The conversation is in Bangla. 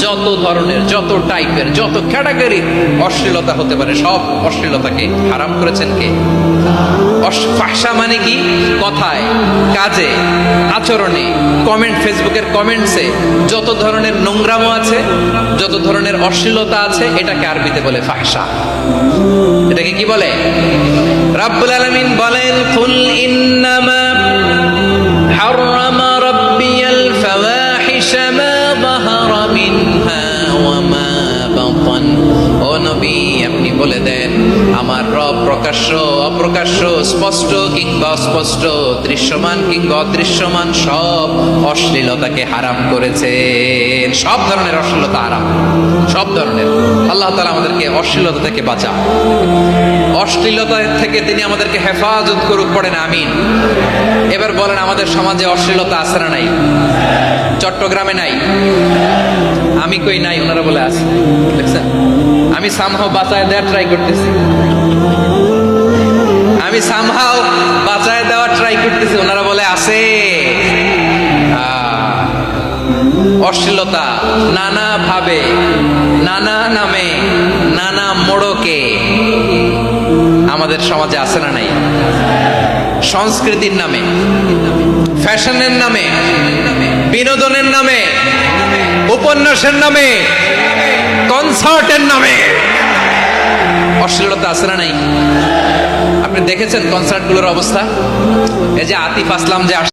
যত ধরনের, যত টাইপের, যত ক্যাটাগরি অশ্লীলতা হতে পারে, সব অশ্লীলতাকে হারাম করেছেন কে? ফাহশা মানে কি? কথায়, কাজে, আচরণে, কমেন্ট, ফেসবুকের কমেন্টসে যত ধরনের নোংরামো আছে, যত ধরনের অশ্লীলতা আছে, এটাকে আরবিতে বলে ফাহশা। এটাকে কি বলে? রাব্বুল আলামিন বলেন, কুল ইন্নামা হারামা রাব্বিয়াল ফাওয়াহিশা মা যাহারা মিনহা ওয়া মা বাতান। ও নবী, আপনি বলে দেন, আমার রব প্রকাশ্য, অপ্রকাশ্য, স্পষ্ট কিংবা অস্পষ্ট, দৃশ্যমান কিংবা অদৃশ্যমান সব অশ্লীলতাকে হারাম করেছেন। সব ধরনের অশ্লীলতা হারাম, সব ধরনের। আল্লাহ তাআলা আমাদেরকে অশ্লীলতা থেকে বাঁচান, অশ্লীলতা থেকে তিনি আমাদেরকে হেফাজত করুক, পড়েন আমিন। এবার বলেন, আমাদের সমাজে অশ্লীলতা আছে না নাই? চট্টগ্রামে নাই? আমি কই নাই, ওনারা বলে আছে। দেখছেন, আমি সামহাও বাঁচায় দেওয়ার ট্রাই করতেছি, আমি সামহাও বাঁচায় দেওয়ার ট্রাই করতেছি, ওনারা বলে আছে। অশ্লীলতা নানা ভাবে, নানা নামে, নানা মোড়কে আমাদের সমাজে আছে না নাই? সংস্কৃতির নামে, ফ্যাশনের নামে, বিনোদনের নামে, উপন্যাসের নামে, কনসার্টের নামে অশ্লীলতা আছে না নাই? আপনি দেখেছেন কনসার্টগুলোর অবস্থা? এই যে আতিফ আসলাম যে